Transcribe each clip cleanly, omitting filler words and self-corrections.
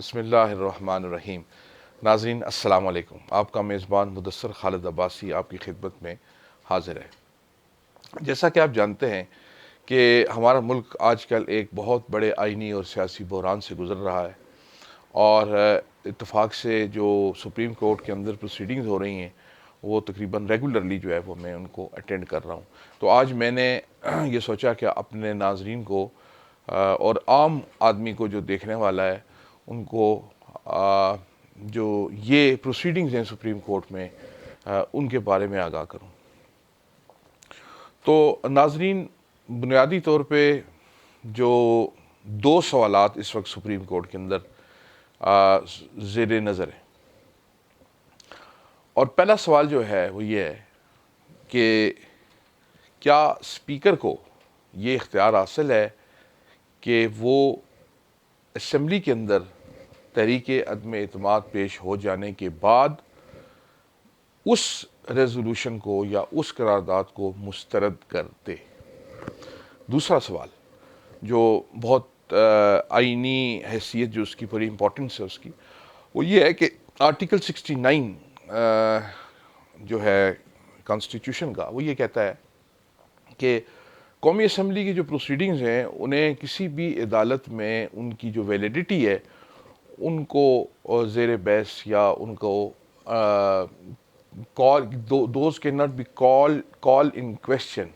بسم اللہ الرحمن الرحیم۔ ناظرین السلام علیکم۔ آپ کا میزبان مدثر خالد عباسی آپ کی خدمت میں حاضر ہے۔ جیسا کہ آپ جانتے ہیں کہ ہمارا ملک آج کل ایک بہت بڑے آئینی اور سیاسی بحران سے گزر رہا ہے، اور اتفاق سے جو سپریم کورٹ کے اندر پروسیڈنگز ہو رہی ہیں وہ تقریباً ریگولرلی جو ہے وہ میں ان کو اٹینڈ کر رہا ہوں۔ تو آج میں نے یہ سوچا کہ اپنے ناظرین کو اور عام آدمی کو جو دیکھنے والا ہے ان کو جو یہ پروسیڈنگز ہیں سپریم کورٹ میں ان کے بارے میں آگاہ کروں۔ تو ناظرین، بنیادی طور پہ جو دو سوالات اس وقت سپریم کورٹ کے اندر زیر نظر ہیں، اور پہلا سوال جو ہے وہ یہ ہے کہ کیا اسپیکر کو یہ اختیار حاصل ہے کہ وہ اسمبلی کے اندر تحریک عدم اعتماد پیش ہو جانے کے بعد اس ریزولوشن کو یا اس قرارداد کو مسترد کر دے۔ دوسرا سوال جو بہت آئینی حیثیت جو اس کی بڑی امپورٹنس ہے اس کی، وہ یہ ہے کہ آرٹیکل 69 جو ہے کانسٹیٹیوشن کا، وہ یہ کہتا ہے کہ قومی اسمبلی کی جو پروسیڈنگز ہیں انہیں کسی بھی عدالت میں ان کی جو ویلیڈیٹی ہے ان کو زیر بحث یا ان کو those can not be call in question,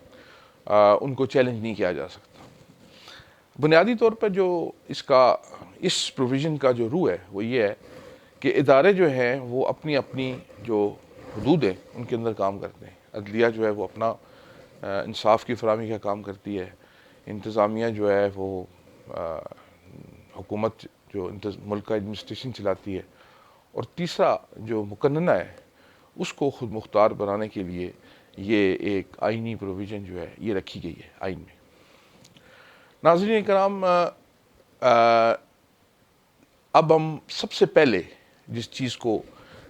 ان کو چیلنج نہیں کیا جا سکتا۔ بنیادی طور پر جو اس پروویژن کا جو روح ہے وہ یہ ہے کہ ادارے جو ہیں وہ اپنی اپنی جو حدود ہیں ان کے اندر کام کرتے ہیں۔ عدلیہ جو ہے وہ اپنا انصاف کی فراہمی کا کام کرتی ہے، انتظامیہ جو ہے وہ حکومت جو ملک کا ایڈمنسٹریشن چلاتی ہے، اور تیسرا جو مقننہ ہے اس کو خود مختار بنانے کے لیے یہ ایک آئینی پروویژن جو ہے یہ رکھی گئی ہے آئین میں۔ ناظرین کرام، اب ہم سب سے پہلے جس چیز کو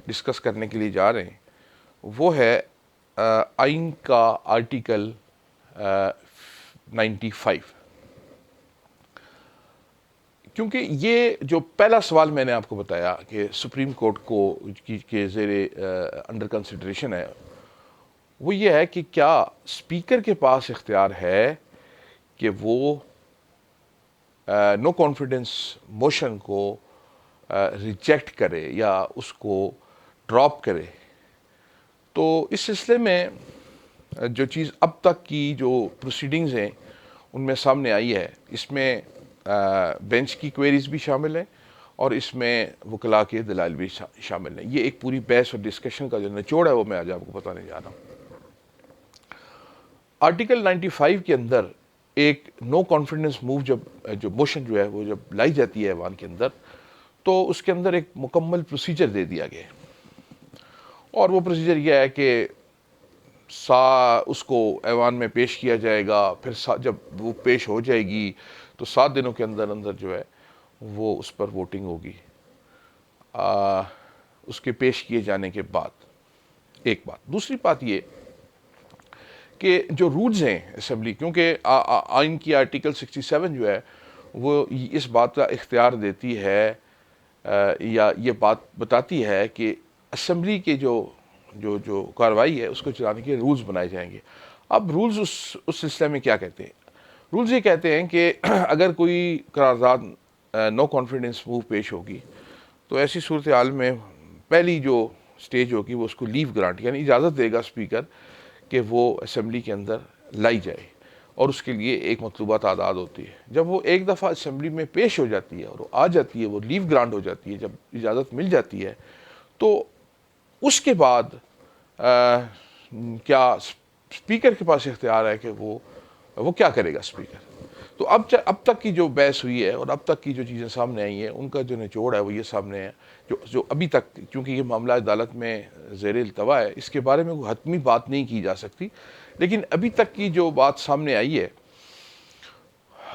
ڈسکس کرنے کے لیے جا رہے ہیں وہ ہے آئین کا آرٹیکل 95، کیونکہ یہ جو پہلا سوال میں نے آپ کو بتایا کہ سپریم کورٹ کو کے زیر انڈر کنسیڈریشن ہے، وہ یہ ہے کہ کیا اسپیکر کے پاس اختیار ہے کہ وہ نو کانفیڈنس موشن کو ریجیکٹ کرے یا اس کو ڈراپ کرے۔ تو اس سلسلے میں جو چیز اب تک کی جو پروسیڈنگز ہیں ان میں سامنے آئی ہے، اس میں بینچ کی کوئریز بھی شامل ہیں اور اس میں وکلاء کے دلائل بھی شامل ہیں۔ یہ ایک پوری بحث اور ڈسکشن کا جو نچوڑ ہے وہ میں آج آپ کو بتانے جا رہا ہوں۔ آرٹیکل 95 کے اندر ایک نو کانفیڈنس موو جو موشن جو ہے وہ جب لائی جاتی ہے ایوان کے اندر، تو اس کے اندر ایک مکمل پروسیجر دے دیا گیا ہے، اور وہ پروسیجر یہ ہے کہ اس کو ایوان میں پیش کیا جائے گا، پھر جب وہ پیش ہو جائے گی تو 7 دنوں کے اندر اندر جو ہے وہ اس پر ووٹنگ ہوگی اس کے پیش کیے جانے کے بعد۔ ایک بات۔ دوسری بات یہ کہ جو رولز ہیں اسمبلی، کیونکہ آئین کی آرٹیکل 67 جو ہے وہ اس بات کا اختیار دیتی ہے یا یہ بات بتاتی ہے کہ اسمبلی کے جو کارروائی ہے اس کو چلانے کے رولز بنائے جائیں گے۔ اب رولز اس سلسلے میں کیا کہتے ہیں؟ رولز یہ کہتے ہیں کہ اگر کوئی قرارداد نو کانفیڈنس موو پیش ہوگی تو ایسی صورتحال میں پہلی جو سٹیج ہوگی وہ اس کو لیو گرانٹ، یعنی اجازت دے گا اسپیکر کہ وہ اسمبلی کے اندر لائی جائے، اور اس کے لیے ایک مطلوبہ تعداد ہوتی ہے۔ جب وہ ایک دفعہ اسمبلی میں پیش ہو جاتی ہے اور وہ آ جاتی ہے، وہ لیو گرانٹ ہو جاتی ہے، جب اجازت مل جاتی ہے، تو اس کے بعد کیا اسپیکر کے پاس اختیار ہے کہ وہ کیا کرے گا اسپیکر۔ تو اب تک کی جو بحث ہوئی ہے اور اب تک کی جو چیزیں سامنے آئی ہیں ان کا جو نچوڑ ہے وہ یہ سامنے ہے، جو ابھی تک، کیونکہ یہ معاملہ عدالت میں زیر التوا ہے، اس کے بارے میں کوئی حتمی بات نہیں کی جا سکتی، لیکن ابھی تک کی جو بات سامنے آئی ہے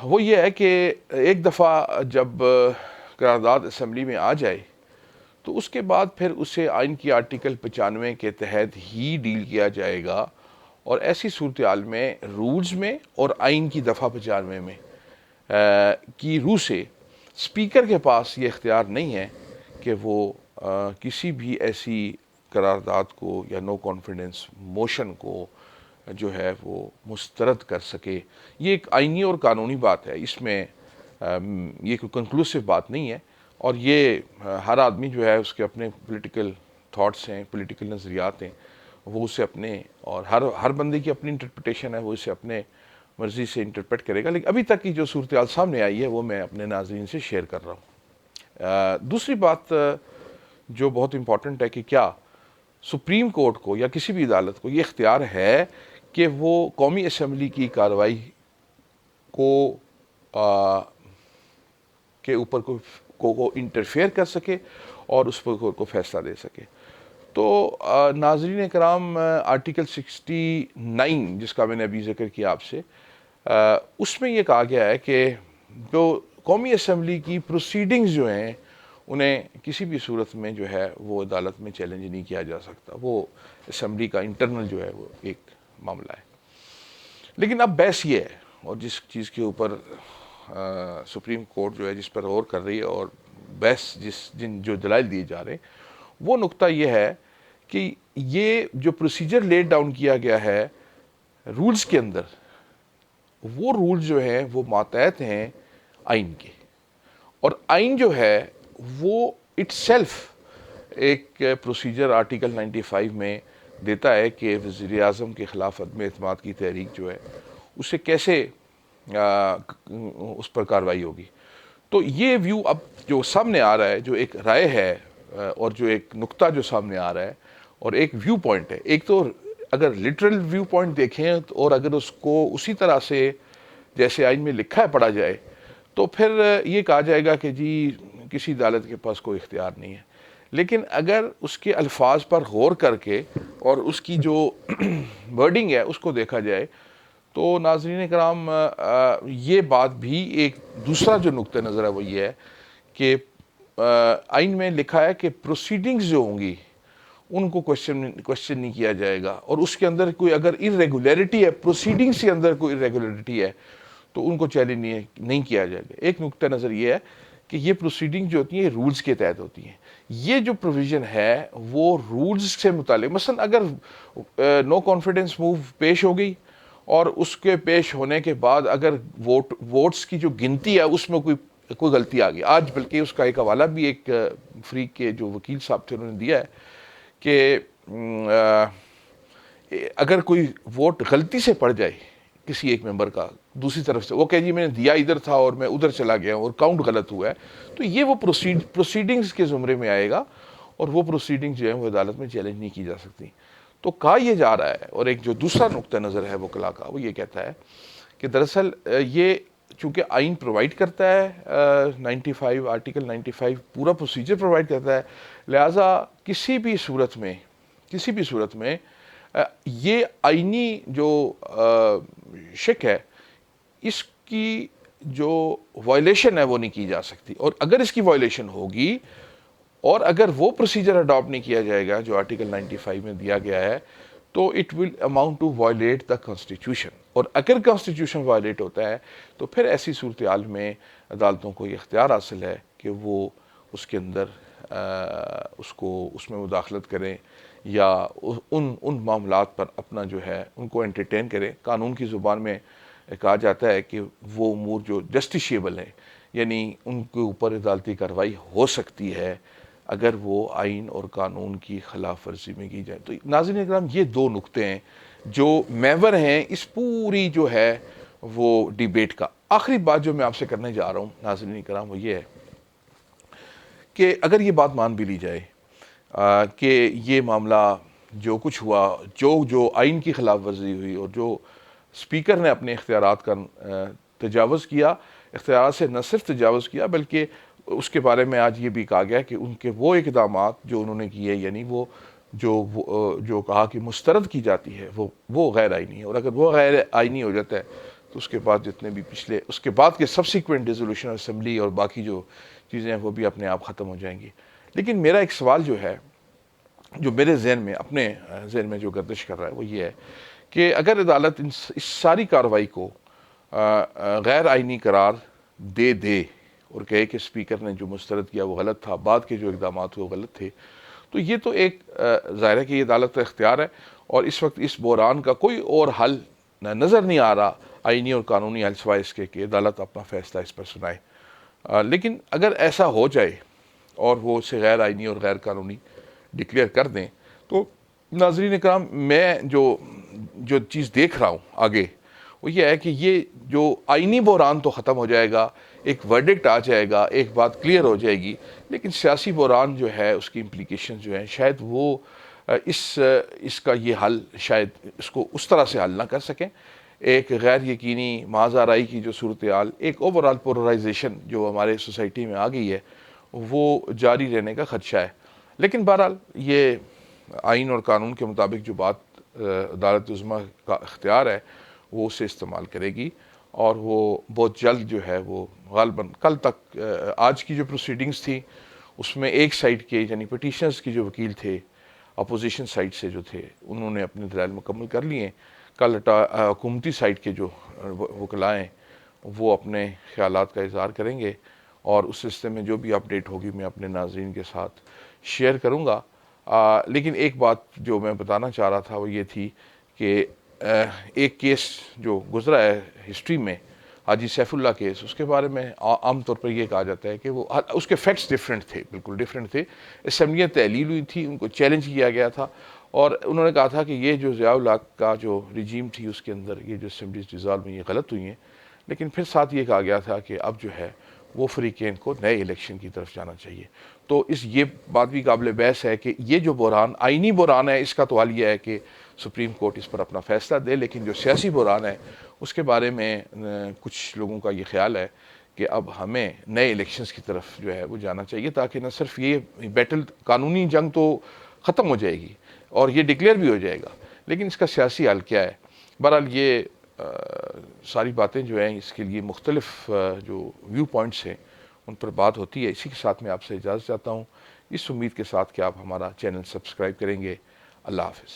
وہ یہ ہے کہ ایک دفعہ جب قرارداد اسمبلی میں آ جائے تو اس کے بعد پھر اسے آئین کی آرٹیکل 95 کے تحت ہی ڈیل کیا جائے گا، اور ایسی صورتحال میں رولز میں اور آئین کی دفعہ 95 میں کی روح سے اسپیکر کے پاس یہ اختیار نہیں ہے کہ وہ کسی بھی ایسی قرارداد کو یا نو کانفیڈنس موشن کو جو ہے وہ مسترد کر سکے. یہ ایک آئینی اور قانونی بات ہے، اس میں یہ کوئی کنکلوسیو بات نہیں ہے، اور یہ ہر آدمی جو ہے اس کے اپنے پولیٹیکل تھاٹس ہیں، پولیٹیکل نظریات ہیں، وہ اسے اپنے، اور ہر بندے کی اپنی انٹرپریٹیشن ہے، وہ اسے اپنے مرضی سے انٹرپریٹ کرے گا. لیکن ابھی تک کی جو صورتحال سامنے آئی ہے وہ میں اپنے ناظرین سے شیئر کر رہا ہوں. دوسری بات جو بہت امپورٹنٹ ہے کہ کیا سپریم کورٹ کو یا کسی بھی عدالت کو یہ اختیار ہے کہ وہ قومی اسمبلی کی کارروائی کو کے اوپر کو انٹرفیئر کر سکے اور اس پر کو فیصلہ دے سکے. تو ناظرین کرام، آرٹیکل 69 جس کا میں نے ابھی ذکر کیا آپ سے، اس میں یہ کہا گیا ہے کہ جو قومی اسمبلی کی پروسیڈنگز جو ہیں انہیں کسی بھی صورت میں جو ہے وہ عدالت میں چیلنج نہیں کیا جا سکتا. وہ اسمبلی کا انٹرنل جو ہے وہ ایک معاملہ ہے. لیکن اب بحث یہ ہے، اور جس چیز کے اوپر سپریم کورٹ جو ہے جس پر غور کر رہی ہے، اور بحث جو دلائل دیے جا رہے ہیں، وہ نقطہ یہ ہے کہ یہ جو پروسیجر لیٹ ڈاؤن کیا گیا ہے رولز کے اندر، وہ رولز جو ہیں وہ ماتحت ہیں آئین کے، اور آئین جو ہے وہ اٹ سیلف ایک پروسیجر آرٹیکل 95 میں دیتا ہے کہ وزیر اعظم کے خلاف عدم اعتماد کی تحریک جو ہے اسے کیسے اس پر کارروائی ہوگی. تو یہ ویو اب جو سامنے آ رہا ہے، جو ایک رائے ہے اور جو ایک نقطہ جو سامنے آ رہا ہے اور ایک ویو پوائنٹ ہے، ایک تو اگر لٹرل ویو پوائنٹ دیکھیں اور اگر اس کو اسی طرح سے جیسے آئین میں لکھا ہے پڑھا جائے تو پھر یہ کہا جائے گا کہ جی کسی عدالت کے پاس کوئی اختیار نہیں ہے. لیکن اگر اس کے الفاظ پر غور کر کے اور اس کی جو ورڈنگ ہے اس کو دیکھا جائے تو ناظرین کرام، یہ بات بھی ایک دوسرا جو نقطہ نظر ہے وہ یہ ہے کہ آئین میں لکھا ہے کہ پروسیڈنگز جو ہوں گی ان کو کوشچن نہیں کیا جائے گا، اور اس کے اندر کوئی اگر irregularity ہے، پروسیڈنگز کے اندر کوئی irregularity ہے تو ان کو چیلنج نہیں کیا جائے گا. ایک نقطہ نظر یہ ہے کہ یہ پروسیڈنگ جو ہوتی ہیں رولز کے تحت ہوتی ہیں. یہ جو پروویژن ہے وہ رولز سے متعلق، مثلا اگر نو کانفیڈنس موو پیش ہو گئی اور اس کے پیش ہونے کے بعد اگر ووٹس کی جو گنتی ہے اس میں کوئی غلطی آ گئی، آج بلکہ اس کا ایک حوالہ بھی ایک فریق کے جو وکیل صاحب تھے انہوں نے دیا ہے کہ اگر کوئی ووٹ غلطی سے پڑ جائے کسی ایک ممبر کا دوسری طرف سے، وہ کہ جی میں نے دیا ادھر تھا اور میں ادھر چلا گیا اور کاؤنٹ غلط ہوا ہے، تو یہ وہ پروسیڈنگز کے زمرے میں آئے گا، اور وہ پروسیڈنگز جو ہیں وہ عدالت میں چیلنج نہیں کی جا سکتی. تو کہا یہ جا رہا ہے، اور ایک جو دوسرا نقطہ نظر ہے وکلا کا وہ یہ کہتا ہے کہ دراصل یہ چونکہ آئین پرووائڈ کرتا ہے 95 آرٹیکل 95 پورا پروسیجر پرووائڈ کرتا ہے، لہٰذا کسی بھی صورت میں یہ آئینی جو شک ہے اس کی جو وائلیشن ہے وہ نہیں کی جا سکتی. اور اگر اس کی وائلیشن ہوگی اور اگر وہ پروسیجر اڈاپٹ نہیں کیا جائے گا جو آرٹیکل 95 میں دیا گیا ہے تو it will amount to violate the constitution, اور اگر کانسٹیٹیوشن وائلیٹ ہوتا ہے تو پھر ایسی صورتحال میں عدالتوں کو یہ اختیار حاصل ہے کہ وہ اس کے اندر اس میں مداخلت کریں یا ان معاملات پر اپنا جو ہے ان کو انٹرٹین کریں. قانون کی زبان میں کہا جاتا ہے کہ وہ امور جو جسٹیشیبل ہیں، یعنی ان کے اوپر عدالتی کارروائی ہو سکتی ہے اگر وہ آئین اور قانون کی خلاف ورزی میں کی جائے. تو ناظرین اکرام، یہ دو نقطے ہیں جو محور ہیں اس پوری جو ہے وہ ڈیبیٹ کا. آخری بات جو میں آپ سے کرنے جا رہا ہوں ناظرین اکرام وہ یہ ہے کہ اگر یہ بات مان بھی لی جائے کہ یہ معاملہ جو کچھ ہوا، جو آئین کی خلاف ورزی ہوئی اور جو اسپیکر نے اپنے اختیارات کا تجاوز کیا، اختیارات سے نہ صرف تجاوز کیا بلکہ اس کے بارے میں آج یہ بھی کہا گیا کہ ان کے وہ اقدامات جو انہوں نے کیے، یعنی وہ جو کہا کہ مسترد کی جاتی ہے وہ غیر آئینی ہے، اور اگر وہ غیر آئینی ہو جاتا ہے تو اس کے بعد جتنے بھی اس کے بعد کے سبسیکوینٹ ریزولوشن اسمبلی اور باقی جو چیزیں ہیں وہ بھی اپنے آپ ختم ہو جائیں گی. لیکن میرا ایک سوال جو ہے جو میرے اپنے ذہن میں جو گردش کر رہا ہے وہ یہ ہے کہ اگر عدالت اس ساری کارروائی کو غیر آئینی قرار دے اور کہے کہ اسپیکر نے جو مسترد کیا وہ غلط تھا، بعد کے جو اقدامات ہوئے وہ غلط تھے، تو یہ تو ایک ظاہر ہے کہ یہ عدالت کا اختیار ہے، اور اس وقت اس بحران کا کوئی اور حل نظر نہیں آ رہا آئینی اور قانونی حل سوائے اس کے کہ عدالت اپنا فیصلہ اس پر سنائے۔ لیکن اگر ایسا ہو جائے اور وہ اسے غیر آئینی اور غیر قانونی ڈکلیئر کر دیں، تو ناظرین اکرام میں جو چیز دیکھ رہا ہوں آگے وہ یہ ہے کہ یہ جو آئینی بحران تو ختم ہو جائے گا، ایک ورڈکٹ آ جائے گا، ایک بات کلیئر ہو جائے گی، لیکن سیاسی بحران جو ہے اس کی امپلیکیشن جو ہیں شاید وہ اس کا یہ حل شاید اس کو اس طرح سے حل نہ کر سکیں۔ ایک غیر یقینی محض آرائی کی جو صورتحال، ایک اوورآل پولرائزیشن جو ہمارے سوسائٹی میں آ گئی ہے، وہ جاری رہنے کا خدشہ ہے۔ لیکن بہرحال یہ آئین اور قانون کے مطابق جو بات عدالت عظمیٰ کا اختیار ہے وہ اسے استعمال کرے گی، اور وہ بہت جلد جو ہے وہ غالباً کل تک آج کی جو پروسیڈنگز تھی اس میں ایک سائڈ کے یعنی پٹیشنرز کی جو وکیل تھے اپوزیشن سائڈ سے جو تھے انہوں نے اپنے دلائل مکمل کر لیے۔ کل حکومتی سائڈ کے جو وکلاء ہیں وہ اپنے خیالات کا اظہار کریں گے، اور اس سلسلے میں جو بھی اپڈیٹ ہوگی میں اپنے ناظرین کے ساتھ شیئر کروں گا۔ لیکن ایک بات جو میں بتانا چاہ رہا تھا وہ یہ تھی کہ ایک کیس جو گزرا ہے ہسٹری میں، حاجی سیف اللہ کیس، اس کے بارے میں عام طور پر یہ کہا جاتا ہے کہ وہ اس کے فیکٹس ڈیفرنٹ تھے، بالکل ڈیفرنٹ تھے۔ اسمبلیاں تحلیل ہوئی تھی، ان کو چیلنج کیا گیا تھا، اور انہوں نے کہا تھا کہ یہ جو ضیاء الحق کا جو رجیم تھی اس کے اندر یہ جو اسمبلیز ڈیزالو ہوئی ہیں غلط ہوئی ہیں، لیکن پھر ساتھ یہ کہا گیا تھا کہ اب جو ہے وہ فریقین کو نئے الیکشن کی طرف جانا چاہیے۔ تو یہ بات بھی قابل بحث ہے کہ یہ جو بحران آئینی بحران ہے اس کا تو حل یہ ہے کہ سپریم کورٹ اس پر اپنا فیصلہ دے، لیکن جو سیاسی بحران ہے اس کے بارے میں کچھ لوگوں کا یہ خیال ہے کہ اب ہمیں نئے الیکشنز کی طرف جو ہے وہ جانا چاہیے، تاکہ نہ صرف یہ بیٹل قانونی جنگ تو ختم ہو جائے گی اور یہ ڈکلیئر بھی ہو جائے گا، لیکن اس کا سیاسی حل کیا ہے۔ بہرحال یہ ساری باتیں جو ہیں اس کے لیے مختلف جو ویو پوائنٹس ہیں ان پر بات ہوتی ہے۔ اسی کے ساتھ میں آپ سے اجازت چاہتا ہوں، اس امید کے ساتھ کہ آپ ہمارا چینل سبسکرائب کریں گے۔ اللہ حافظ۔